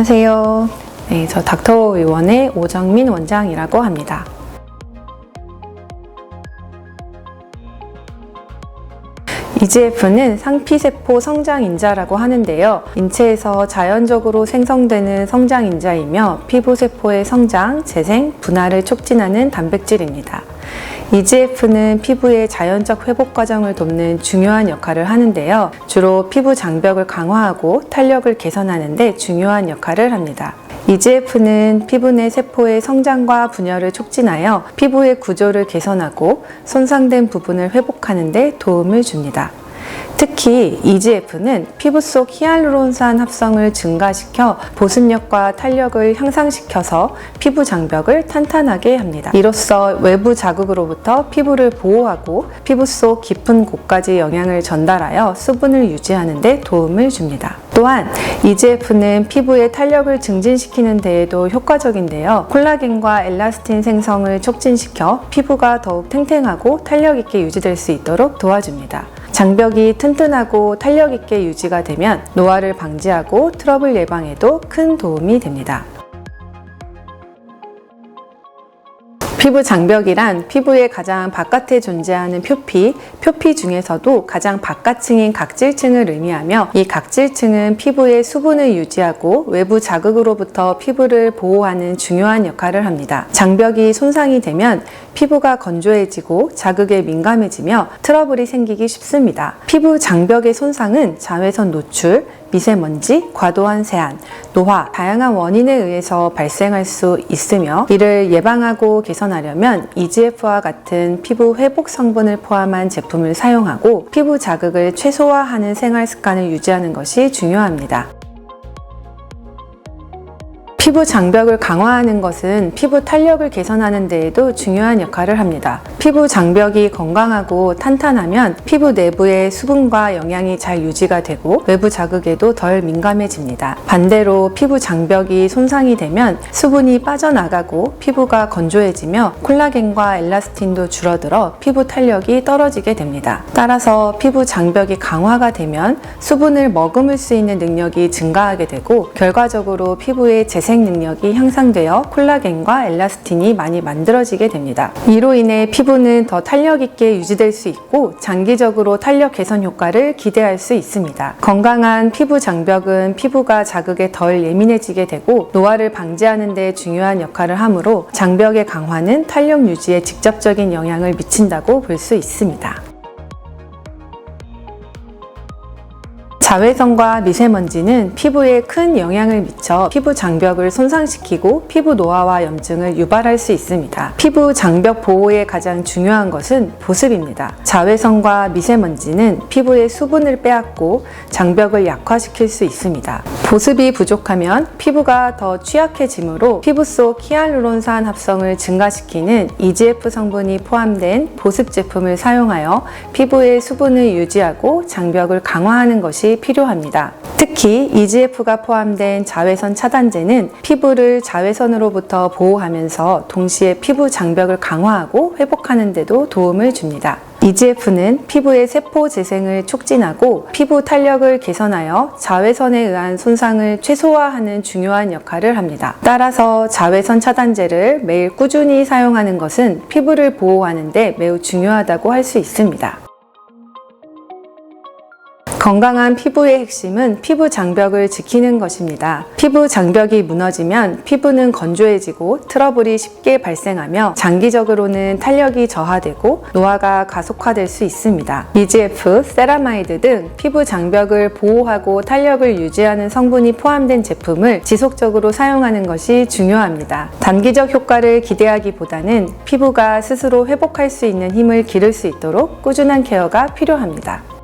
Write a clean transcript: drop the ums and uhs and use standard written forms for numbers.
안녕하세요. 네, 저 닥터 의원의 오정민 원장이라고 합니다. EGF는 상피세포 성장인자라고 하는데요. 인체에서 자연적으로 생성되는 성장인자이며 피부세포의 성장, 재생, 분할을 촉진하는 단백질입니다. EGF는 피부의 자연적 회복 과정을 돕는 중요한 역할을 하는데요. 주로 피부 장벽을 강화하고 탄력을 개선하는 데 중요한 역할을 합니다. EGF는 피부 내 세포의 성장과 분열을 촉진하여 피부의 구조를 개선하고 손상된 부분을 회복하는 데 도움을 줍니다. 특히 EGF는 피부 속 히알루론산 합성을 증가시켜 보습력과 탄력을 향상시켜서 피부 장벽을 탄탄하게 합니다. 이로써 외부 자극으로부터 피부를 보호하고 피부 속 깊은 곳까지 영향을 전달하여 수분을 유지하는 데 도움을 줍니다. 또한 EGF는 피부의 탄력을 증진시키는 데에도 효과적인데요. 콜라겐과 엘라스틴 생성을 촉진시켜 피부가 더욱 탱탱하고 탄력 있게 유지될 수 있도록 도와줍니다. 장벽이 튼튼하고 탄력 있게 유지가 되면 노화를 방지하고 트러블 예방에도 큰 도움이 됩니다. 피부 장벽이란 피부의 가장 바깥에 존재하는 표피 중에서도 가장 바깥층인 각질층을 의미하며, 이 각질층은 피부의 수분을 유지하고 외부 자극으로부터 피부를 보호하는 중요한 역할을 합니다. 장벽이 손상이 되면 피부가 건조해지고 자극에 민감해지며 트러블이 생기기 쉽습니다. 피부 장벽의 손상은 자외선 노출, 미세먼지, 과도한 세안, 노화, 다양한 원인에 의해서 발생할 수 있으며, 이를 예방하고 개선하려면 EGF와 같은 피부 회복 성분을 포함한 제품을 사용하고 피부 자극을 최소화하는 생활 습관을 유지하는 것이 중요합니다. 피부 장벽을 강화하는 것은 피부 탄력을 개선하는 데에도 중요한 역할을 합니다. 피부 장벽이 건강하고 탄탄하면 피부 내부의 수분과 영양이 잘 유지가 되고 외부 자극에도 덜 민감해집니다. 반대로 피부 장벽이 손상이 되면 수분이 빠져나가고 피부가 건조해지며 콜라겐과 엘라스틴도 줄어들어 피부 탄력이 떨어지게 됩니다. 따라서 피부 장벽이 강화가 되면 수분을 머금을 수 있는 능력이 증가하게 되고, 결과적으로 피부의 재생 능력이 향상되어 콜라겐과 엘라스틴이 많이 만들어지게 됩니다. 이로 인해 피부는 더 탄력 있게 유지될 수 있고 장기적으로 탄력 개선 효과를 기대할 수 있습니다. 건강한 피부 장벽은 피부가 자극에 덜 예민해지게 되고 노화를 방지하는 데 중요한 역할을 하므로 장벽의 강화는 탄력 유지에 직접적인 영향을 미친다고 볼 수 있습니다. 자외선과 미세먼지는 피부에 큰 영향을 미쳐 피부 장벽을 손상시키고 피부 노화와 염증을 유발할 수 있습니다. 피부 장벽 보호에 가장 중요한 것은 보습입니다. 자외선과 미세먼지는 피부의 수분을 빼앗고 장벽을 약화시킬 수 있습니다. 보습이 부족하면 피부가 더 취약해지므로 피부 속 히알루론산 합성을 증가시키는 EGF 성분이 포함된 보습 제품을 사용하여 피부의 수분을 유지하고 장벽을 강화하는 것이 필요합니다. 특히 EGF가 포함된 자외선 차단제는 피부를 자외선으로부터 보호하면서 동시에 피부 장벽을 강화하고 회복하는 데도 도움을 줍니다. EGF는 피부의 세포 재생을 촉진하고 피부 탄력을 개선하여 자외선에 의한 손상을 최소화하는 중요한 역할을 합니다. 따라서 자외선 차단제를 매일 꾸준히 사용하는 것은 피부를 보호하는 데 매우 중요하다고 할 수 있습니다. 건강한 피부의 핵심은 피부 장벽을 지키는 것입니다. 피부 장벽이 무너지면 피부는 건조해지고 트러블이 쉽게 발생하며 장기적으로는 탄력이 저하되고 노화가 가속화될 수 있습니다. EGF, 세라마이드 등 피부 장벽을 보호하고 탄력을 유지하는 성분이 포함된 제품을 지속적으로 사용하는 것이 중요합니다. 단기적 효과를 기대하기보다는 피부가 스스로 회복할 수 있는 힘을 기를 수 있도록 꾸준한 케어가 필요합니다.